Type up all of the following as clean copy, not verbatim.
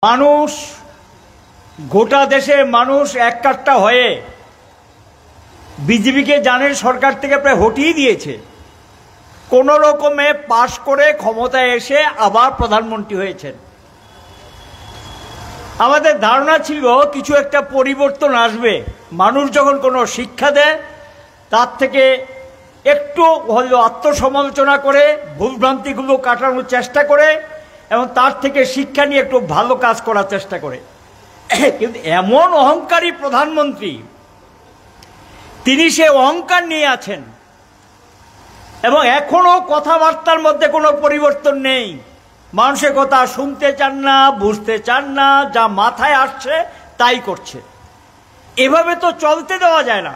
মানুষ, গোটা দেশের মানুষ এক কাট্টা হয়ে বিজেপিকে জানেন সরকার থেকে প্রায় হটিয়ে দিয়েছে। কোনো রকমে পাশ করে ক্ষমতায় এসে আবার প্রধানমন্ত্রী হয়েছেন। আমাদের ধারণা ছিল কিছু একটা পরিবর্তন আসবে, মানুষ যখন কোনো শিক্ষা দেয় তার থেকে একটু হলেও আত্মসমালোচনা করে ভুলভ্রান্তিগুলো কাটানোর চেষ্টা করে এবং তার থেকে শিক্ষা নিয়ে একটু ভালো কাজ করার চেষ্টা করে। কিন্তু এমন অহংকারী প্রধানমন্ত্রী, তিনি সে অহংকার নিয়ে আছেন এবং এখনো কথাবার্তার মধ্যে কোনো পরিবর্তন নেই। মানুষের কথা শুনতে চান না, বুঝতে চান না, যা মাথায় আসছে তাই করছে। এভাবে তো চলতে দেওয়া যায় না।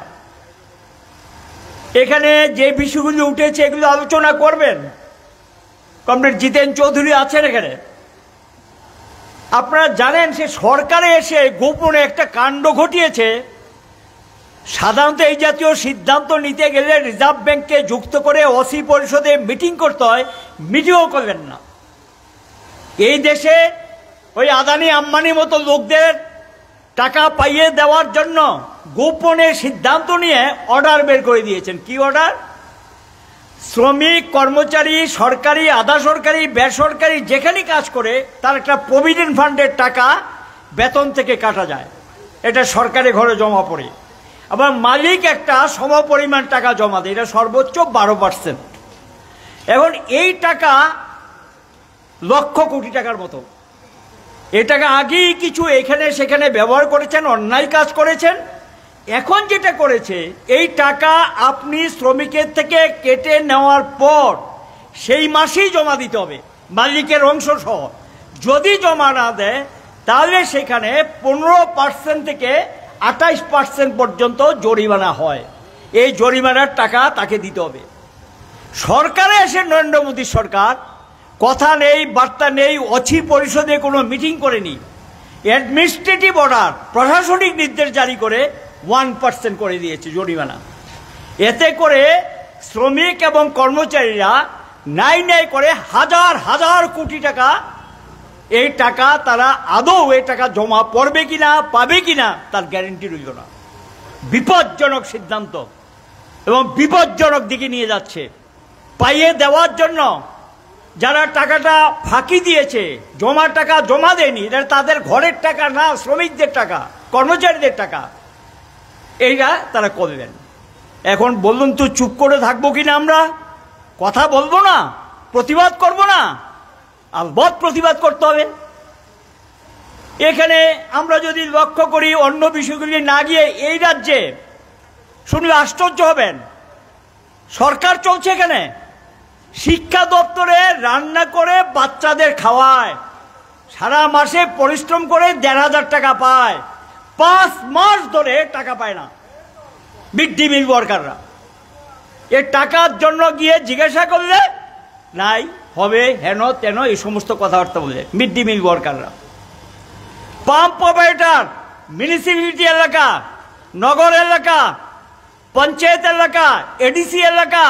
এখানে যে বিষয়গুলো উঠেছে এগুলো আলোচনা করবেন। কমরেড জিতেন চৌধুরী আছেন এখানে। আপনারা জানেন সে সরকারে এসে গোপনে একটা কাণ্ড ঘটিয়েছে। সাধারণত এই জাতীয় সিদ্ধান্ত নিতে গেলে রিজার্ভ ব্যাংককে যুক্ত করে ওসি পরিষদে মিটিং করতে হয়, মিটিংও করলেন না। এই দেশে ওই আদানি আম্বানি মতো লোকদের টাকা পাইয়ে দেওয়ার জন্য গোপনে সিদ্ধান্ত নিয়ে অর্ডার বের করে দিয়েছেন। কি অর্ডার? শ্রমিক, কর্মচারী, সরকারি, আধা সরকারি, বেসরকারি যেখানে কাজ করে তার একটা প্রভিডেন্ট ফান্ডের টাকা বেতন থেকে কাটা যায়, এটা সরকারি ঘরে জমা পড়ে। আবার মালিক একটা সমপরিমাণ টাকা জমা দেয়, এটা সর্বোচ্চ 12%। এখন এই টাকা লক্ষ কোটি টাকার মতো। এই টাকা আগেই কিছু এখানে সেখানে ব্যবহার করেছেন, অন্যায় কাজ করেছেন। এখন যেটা করেছে, এই টাকা আপনি শ্রমিকের থেকে কেটে নেওয়ার পর সেই মাসেই জমা দিতে হবে, মালিকের অংশ সহ। যদি জমা না দেয় তাহলে সেখানে 15% থেকে 28% পর্যন্ত জরিমানা হয়। এই জরিমানার টাকা তাকে দিতে হবে। সরকারে এসে নরেন্দ্র মোদীর সরকার কথা নেই, বার্তা নেই, অছি পরিষদে কোনো মিটিং করেনি। অ্যাডমিনিস্ট্রেটিভ অর্ডার, প্রশাসনিক নির্দেশ জারি করে 1% করে দিয়েছে জরিমানা। এতে করে শ্রমিক এবং কর্মচারীরা নাই নাই করে হাজার হাজার কোটি টাকা, এই টাকা তারা আদৌ এই টাকা জমা পড়বে কিনা, পাবে কিনা তার গ্যারেন্টি রইল না। বিপজ্জনক সিদ্ধান্ত এবং বিপজ্জনক দিকে নিয়ে যাচ্ছে। পাইয়ে দেওয়ার জন্য যারা টাকাটা ফাঁকি দিয়েছে, জমা টাকা জমা দেয়নি, এটা তাদের ঘরের টাকা না, শ্রমিকদের টাকা, কর্মচারীদের টাকা, এইটা তারা করলেন। এখন বলুন তো চুপ করে থাকবো কিনা? আমরা কথা বলবো না, প্রতিবাদ করব না? আলবৎ প্রতিবাদ করতে হবে। এখানে আমরা যদি লক্ষ্য করি অন্য বিষয়গুলি না গিয়ে এই রাজ্যে শুনলে আশ্চর্য হবেন, সরকার চলছে এখানে শিক্ষা দপ্তরে রান্না করে বাচ্চাদের খাওয়ায়, সারা মাসে পরিশ্রম করে 1,500 টাকা পায়, 5 মাস ধরে টাকা পায় না মিড ডে মিল ওয়ার্কাররা। এর টাকার জন্য গিয়ে জিজ্ঞাসা করলে নাই, হবে, হেন তেন এই সমস্ত কথাবার্তা বলে মিড ডে মিল ওয়ার্কাররা। পাম্প অপারেটর, মিউনিসিপ্যালিটি এলাকা, নগর এলাকা, পঞ্চায়েত এলাকা, এডিসি এলাকা,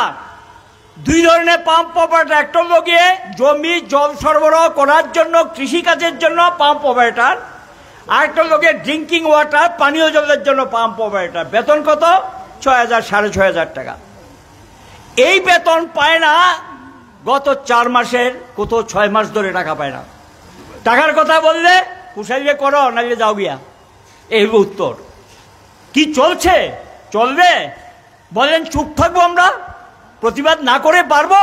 2 ধরনের পাম্প অপারেটর। একটা লোকে জমি জল সরবরাহ করার জন্য, কৃষিকাজের জন্য পাম্প অপারেটর, আর একটা লোকে ড্রিঙ্কিং ওয়াটার, পানীয় জলের জন্য পাম্প অপারেটর। বেতন কত? 6,000 6,500 টাকা। এই বেতন পায় না গত 4 মাসের, কত 6 মাস ধরে টাকা পায় না। টাকার কথা বললে কুশাইলে করো, নাইলে যাও গিয়া, এই উত্তর। কি চলছে? চলবে? বলেন চুপ থাকবো আমরা? প্রতিবাদ না করে পারবো?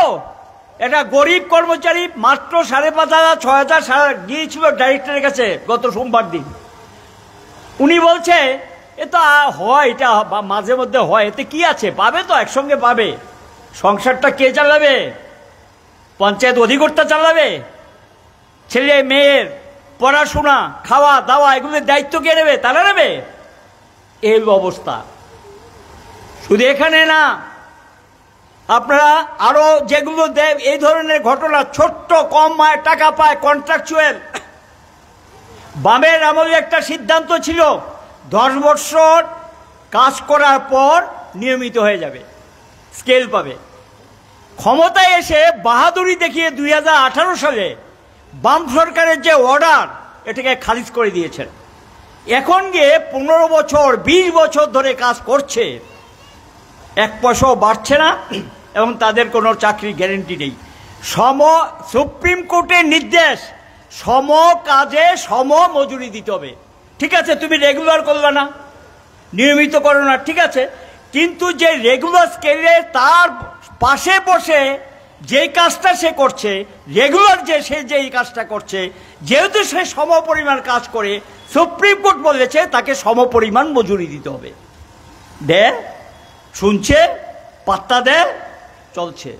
এটা গরিব কর্মচারী মাত্র 5,500 6,000 গিয়েছিল ডাইরেক্টরের কাছে গত সোমবার দিন। উনি বলছে এটা হয়, এটা মাঝে মধ্যে হয়, এতে কি আছে, পাবে তো, একসঙ্গে পাবে। সংসারটা কে চালাবে? পঞ্চায়েত অধিকর্তা চালাবে? ছেলে মেয়ের পড়াশোনা, খাওয়া দাওয়া এগুলোর দায়িত্ব কে নেবে? তারা নেবে? এই অবস্থা। শুধু এখানে না, আপনারা আরো যেগুলো এই ধরনের ঘটনা, ছোট্ট কম টাকা পায় কন্ট্রাকচুয়াল। বামের আমলে একটা সিদ্ধান্ত ছিল 10 বছর কাজ করার পর নিয়মিত হয়ে যাবে, স্কেল পাবে। ক্ষমতায় এসে বাহাদুরি দেখিয়ে 2018 সালে বাম সরকারের যে অর্ডার, এটাকে খারিজ করে দিয়েছেন। এখন গিয়ে 15 বছর 20 বছর ধরে কাজ করছে, এক পয়সাও বাড়ছে না এবং তাদের কোনো চাকরি গ্যারেন্টি নেই। সুপ্রিম কোর্টের নির্দেশ, সম কাজে সম মজুরি দিতে হবে। ঠিক আছে, তুমি রেগুলার করবে না, নিয়মিত করো না, ঠিক আছে, কিন্তু যে রেগুলার স্কেলে তার পাশে বসে যে কাজটা সে করছে, রেগুলার যে সে যেই কাজটা করছে, যেহেতু সে সম পরিমাণ কাজ করে, সুপ্রিম কোর্ট বলেছে তাকে সম পরিমাণ মজুরি দিতে হবে। দে, শুনছে, পাত্তা দেয়, চলছে।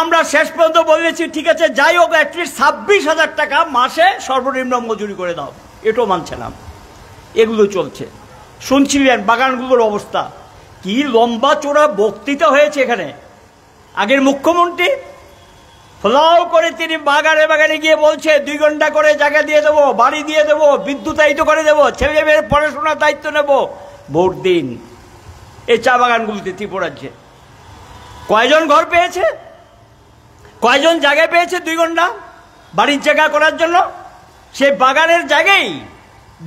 আমরা শেষ পর্যন্ত বলেছি ঠিক আছে, যাই হোক, অ্যাটলিস্ট 26,000 টাকা মাসে সর্বনিম্ন মজুরি করে দাও, এটাও মানছে না। এগুলো চলছে। শুনছিলেন বাগানগুলোর অবস্থা কি, লম্বা চোরা বক্তৃতা হয়েছে এখানে। আগের মুখ্যমন্ত্রী ফ্লাও করে তিনি বাগানে বাগানে গিয়ে বলছে 2 ঘন্টা করে জায়গা দিয়ে দেবো, বাড়ি দিয়ে দেবো, বিদ্যুতায়িত করে দেবো, ছেলে মেয়ের পড়াশোনার দায়িত্ব নেব। ভোট দিন এই চা বাগানগুলিতে ত্রিপুরাজ্যে কয়জন ঘর পেয়েছে, কয়জন জায়গা পেয়েছে 2 ঘন্টা বাড়ির জায়গা করার জন্য? সেই বাগানের জায়গায়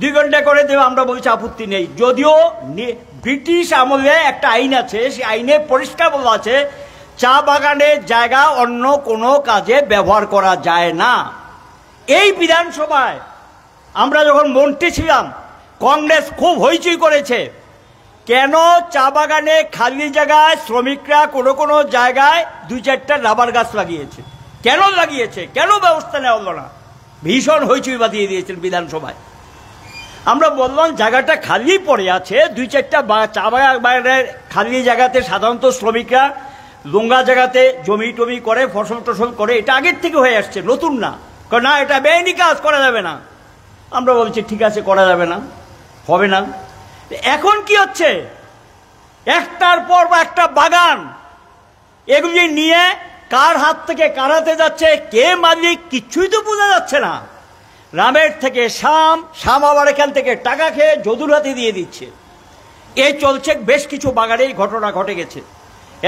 2 ঘন্টা করে দেবে, আমরা বলছি আপত্তি নেই। যদিও ব্রিটিশ আমলে একটা আইন আছে, সেই আইনে পরিষ্কার বলা আছে চা বাগানের জায়গা অন্য কোনো কাজে ব্যবহার করা যায় না। এই বিধানসভায় আমরা যখন মন্ত্রী ছিলাম, কংগ্রেস খুব হইচই করেছে, কেন চা বাগানে খালি জায়গায় শ্রমিকরা কোনো কোনো জায়গায় 2-4টা রাবার গাছ লাগিয়েছে, কেন লাগিয়েছে, কেন ব্যবস্থা নেওয়া হলো না? ভীষণ হইচই বাঁধিয়ে দিয়েছেন বিধানসভায়। আমরা বললাম জায়গাটা খালি পড়ে আছে, 2-4টা চা বাগানের খালি জায়গাতে সাধারণত শ্রমিকরা নোংরা জায়গাতে জমি টমি করে, ফসল টসল করে, এটা আগের থেকে হয়ে আসছে, নতুন না। না, এটা বেআইনি কাজ, করা যাবে না। আমরা বলছি ঠিক আছে, করা যাবে না, হবে না। এখন কি হচ্ছে, একটার পর একটা বাগান এগুলি নিয়ে কার হাত থেকে কার হাতে যাচ্ছে, কে মালিক, কিচ্ছুই তো বোঝা যাচ্ছে না। রামের থেকে শাম আবার এখান থেকে টাকা খেয়ে যদুর হাতে দিয়ে দিচ্ছে। এই চলছে, বেশ কিছু বাগানে এই ঘটনা ঘটে গেছে।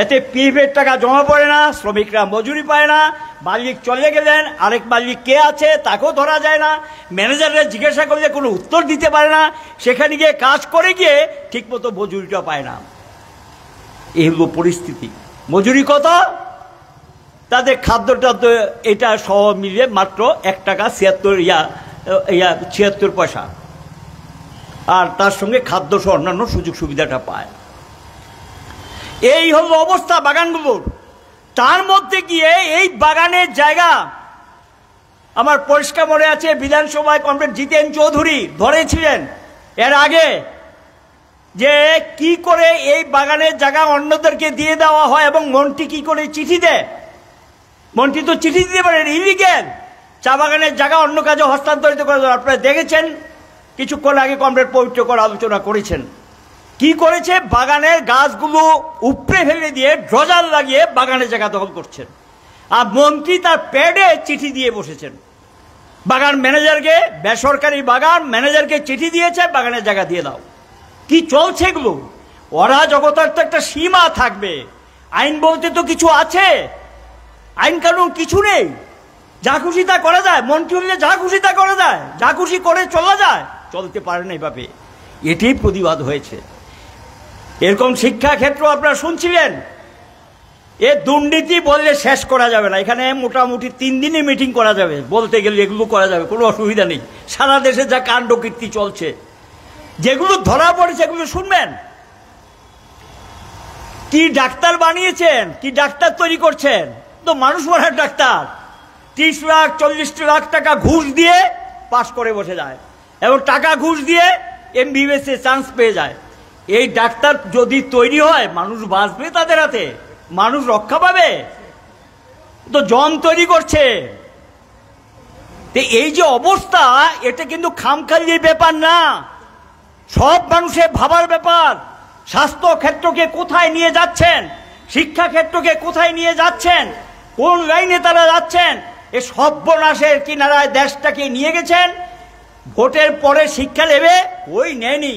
এতে পিএফের টাকা জমা পড়ে না, শ্রমিকরা মজুরি পায় না, মালিক চলে গেলেন, আরেক মালিক কে আছে তাকেও ধরা যায় না, ম্যানেজাররা জিজ্ঞাসা করলে কোনো উত্তর দিতে পারে না, সেখানে গিয়ে কাজ করে গিয়ে ঠিকমতো মজুরিটা পায় না। এই হলো পরিস্থিতি। মজুরি কত? তাদের খাদ্যটা তো এটা সহ মিলে মাত্র 1 টাকা 76 পয়সা, আর তার সঙ্গে খাদ্য সহ অন্যান্য সুযোগ সুবিধাটা পায়। এই হলো অবস্থা বাগানগুলোর। তার মধ্যে গিয়ে এই বাগানের জায়গা আমার পরিষ্কার মনে আছে, বিধানসভায় কমরেড জিতেন চৌধুরী ধরেছিলেন এর আগে, যে কি করে এই বাগানের জায়গা অন্যদেরকে দিয়ে দেওয়া হয় এবং মন্ত্রী কি করে চিঠি দেয়। মন্ত্রী তো চিঠি দিতে পারেন, ইলিগেল। চা বাগানের জায়গা অন্য কাজে হস্তান্তরিত করে দেওয়া, আপনারা দেখেছেন, কিছুক্ষণ আগে কমরেড পবিত্রকর আলোচনা করেছেন। কি করেছে, বাগানের গাছগুলো উপড়ে ফেলে দিয়ে ড্রজার লাগিয়ে বাগানের জায়গা দখল করছেন, আর মন্ত্রী তার প্যাডে চিঠি দিয়ে বসেছেন বাগান ম্যানেজারকে। বেসরকারি বাগান ম্যানেজারকে চিঠি দিয়েছে, বাগানের জায়গা দিয়ে দাও। কি চলছে এগুলো? ওরা জগতের তো একটা সীমা থাকবে, আইন বলতে তো কিছু আছে, আইন কানুন কিছু নেই, যা খুশি তা করা যায়। মন্ত্রী হলে যা খুশি তা করা যায়, যা খুশি করে চলা যায়, চলতে পারে না এইভাবে। এটাই প্রতিবাদ হয়েছে। এরকম শিক্ষা ক্ষেত্র আপনারা শুনছিলেন, এ দুর্নীতি বললে শেষ করা যাবে না। এখানে মোটামুটি 3 দিনে মিটিং করা যাবে, বলতে গেলে এগুলো করা যাবে, কোনো অসুবিধা নেই। সারা দেশে যা কাণ্ড কীর্তি চলছে, যেগুলো ধরা পড়েছে এগুলো শুনবেন। কি ডাক্তার বানিয়েছেন, কি ডাক্তার তৈরি করছেন, তো মানুষ মারার ডাক্তার। 30 লাখ 40 লাখ টাকা ঘুষ দিয়ে পাশ করে বসে যায়, এবং টাকা ঘুষ দিয়ে MBBS এ চান্স পেয়ে যায়। এই ডাক্তার যদি তৈরি হয়, মানুষ বাঁচবে তাদের হাতে, মানুষ রক্ষা পাবে। তো জন তৈরি করছে। এই যে অবস্থা, এটা কিন্তু খামখালির ব্যাপার না, সব মানুষের ভাবার ব্যাপার। স্বাস্থ্য ক্ষেত্রকে কোথায় নিয়ে যাচ্ছেন, শিক্ষা ক্ষেত্রকে কোথায় নিয়ে যাচ্ছেন, কোন লাইনে তারা যাচ্ছেন, এ সর্বনাশের কিনারায় দেশটাকে নিয়ে গেছেন। ভোটের পরে শিক্ষা নেবে, ওই নেয়নি,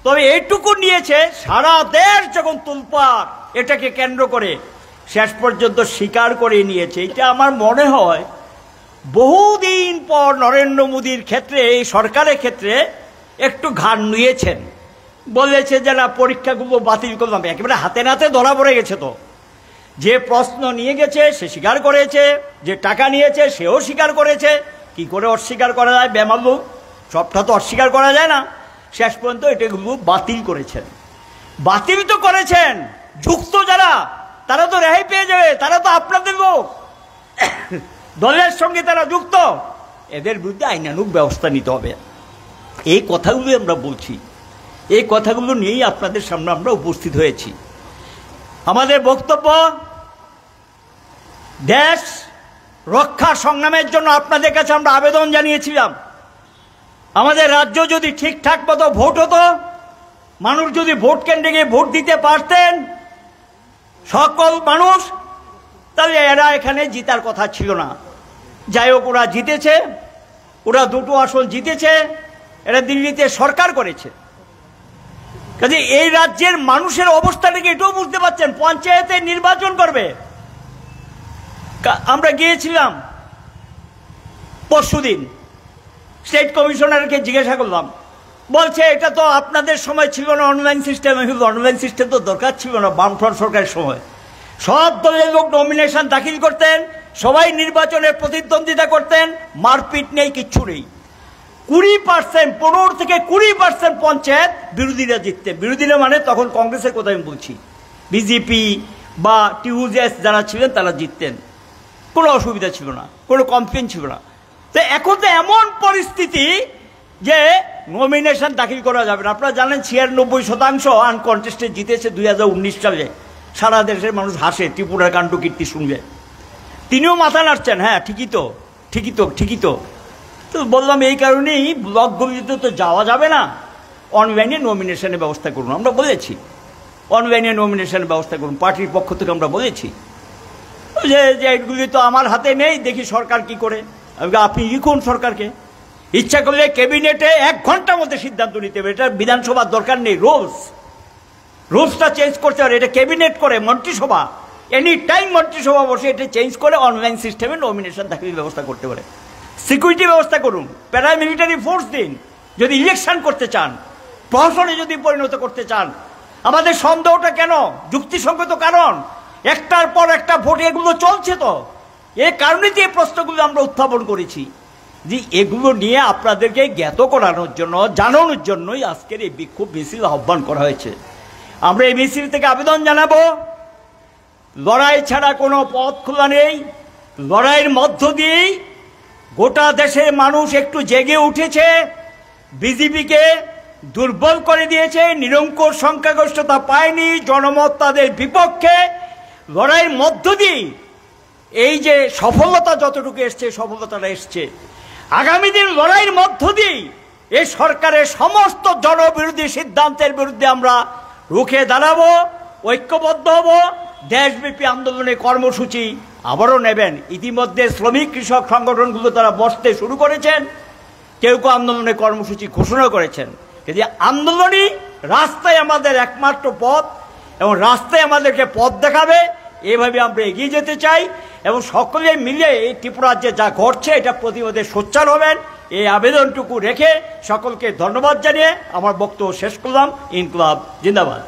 তবে এইটুকু নিয়েছে, সারা দেশ যখন তুলপাড় এটাকে কেন্দ্র করে শেষ পর্যন্ত স্বীকার করে নিয়েছে। এটা আমার মনে হয় বহুদিন পর নরেন্দ্র মোদীর ক্ষেত্রে, এই সরকারের ক্ষেত্রে একটু ঘাড় নুয়েছেন, বলেছে যে না পরীক্ষাগুলো বাতিল করলাম। একেবারে হাতে নাতে ধরা পড়ে গেছে। তো যে প্রশ্ন নিয়ে গেছে সে স্বীকার করেছে, যে টাকা নিয়েছে সেও স্বীকার করেছে। কি করে অস্বীকার করা যায় বেমালু? সবটা তো অস্বীকার করা যায় না। শেষ পর্যন্ত এটাগুলো বাতিল করেছেন। বাতিল তো করেছেন, যুক্ত যারা তারা তো রেহাই পেয়ে যাবে, তারা তো আপনাদের লোক, দলের সঙ্গে তারা যুক্ত, এদের বিরুদ্ধে আইনানুগ ব্যবস্থা নিতে হবে। এই কথাগুলো আমরা বলছি, এই কথাগুলো নিয়েই আপনাদের সামনে আমরা উপস্থিত হয়েছি। আমাদের বক্তব্য, দেশ রক্ষা সংগ্রামের জন্য আপনাদের কাছে আমরা আবেদন জানিয়েছিলাম। আমাদের রাজ্য যদি ঠিকঠাক মতো ভোট হতো, মানুষ যদি ভোট কেন্দ্রে গিয়ে ভোট দিতে পারতেন সকল মানুষ, তাহলে এরা এখানে জিতার কথা ছিল না। যাই হোক, ওরা জিতেছে, ওরা দুটো আসন জিতেছে, এরা দিল্লিতে সরকার করেছে। কাজে এই রাজ্যের মানুষের অবস্থাটাকে এটাও বুঝতে পারছেন, পঞ্চায়েতে নির্বাচন করবে। আমরা গিয়েছিলাম পরশুদিন, স্টেট কমিশনারকে জিজ্ঞাসা করলাম, বলছে এটা তো আপনাদের সময় ছিল না অনলাইন সিস্টেম। অনলাইন সিস্টেম তো দরকার ছিল না বামফ্রন্ট সরকারের সময়। সব দলের লোক নমিনেশন দাখিল করতেন, সবাই নির্বাচনের প্রতিদ্বন্দ্বিতা করতেন, মারপিট নেই, কিচ্ছু নেই। 20%, 15 থেকে 20% পঞ্চায়েত বিরোধীরা জিততেন। বিরোধীরা মানে তখন কংগ্রেসের কথা আমি বলছি, বিজেপি বা টিউজেস যারা ছিলেন তারা জিততেন, কোনো অসুবিধা ছিল না, কোনো কমপ্লেন ছিল না। তো এখন তো এমন পরিস্থিতি যে নমিনেশন দাখিল করা যাবে না। আপনারা জানেন 96% আনকন্টেস্টেড জিতেছে 2019 সালে। সারা দেশের মানুষ হাসে ত্রিপুরার কাণ্ড কীর্তি শুনলে। তিনিও মাথা নাড়ছেন, হ্যাঁ ঠিকই তো, ঠিকই তো, ঠিকই তো। তো বললাম এই কারণেই ব্লকগুলিতে তো যাওয়া যাবে না, অনলাইনে নমিনেশনের ব্যবস্থা করুন। আমরা বলেছি অনলাইনে নমিনেশনের ব্যবস্থা করুন, পার্টির পক্ষ থেকে আমরা বলেছি যে এইগুলি তো আমার হাতে নেই, দেখি সরকার কি করে। আপনি লিখুন সরকারকে, ইচ্ছা করলে ক্যাবিনেটে 1 ঘন্টার মধ্যে সিদ্ধান্ত নিতে হবে। এটা বিধানসভার দরকার নেই, রুলসটা চেঞ্জ করতে পারে। এটা ক্যাবিনেট করে, মন্ত্রিসভা এনি টাইম মন্ত্রিসভা বসে এটা চেঞ্জ করে অনলাইন সিস্টেমে নমিনেশন দাখিলের ব্যবস্থা করতে পারে। সিকিউরিটি ব্যবস্থা করুন, প্যারামিলিটারি ফোর্স দিন যদি ইলেকশন করতে চান, প্রহসনে যদি পরিণত করতে চান। আমাদের সন্দেহটা কেন? যুক্তিসঙ্গত কারণ, একটার পর একটা ভোট এগুলো চলছে। তো এই কারণে যে প্রশ্নগুলো আমরা উত্থাপন করেছি, যে এগুলো নিয়ে আপনাদেরকে জ্ঞাত করানোর জন্য, জানানোর জন্যই আজকের এই বিক্ষোভ মিছিল আহ্বান করা হয়েছে। আমরা এই মিছিল থেকে আবেদন জানাবো, লড়াই ছাড়া কোনো পথ খোলা নেই। লড়াইয়ের মধ্য দিয়েই গোটা দেশের মানুষ একটু জেগে উঠেছে, বিজেপিকে দুর্বল করে দিয়েছে, নিরঙ্কুশ সংখ্যাগরিষ্ঠতা পায়নি, জনমত তাদের বিপক্ষে। লড়াইয়ের মধ্য দিয়ে এই যে সফলতা যতটুকু এসছে, সফলতাটা এসছে। আগামী দিন লড়াইয়ের মধ্য দিয়ে এই সরকারের সমস্ত জনবিরোধী সিদ্ধান্তের বিরুদ্ধে আমরা রুখে দাঁড়াবো, ঐক্যবদ্ধ হব। দেশব্যাপী আন্দোলনের কর্মসূচি আবারও নেবেন। ইতিমধ্যে শ্রমিক কৃষক সংগঠনগুলো তারা বসতে শুরু করেছেন, কেউ কেউ আন্দোলনের কর্মসূচি ঘোষণা করেছেন। কিন্তু আন্দোলনই রাস্তায় আমাদের একমাত্র পথ, এবং রাস্তায় আমাদেরকে পথ দেখাবে। এইভাবে আমরা এগিয়ে যেতে চাই, এবং সকলে মিলে এই ত্রিপুরা রাজ্যে যা ঘটছে এটা প্রতিবাদে সোচ্চার হবেন। এই আবেদনটুকু রেখে সকলকে ধন্যবাদ জানিয়ে আমার বক্তব্য শেষ করলাম। ইনকলাব জিন্দাবাদ।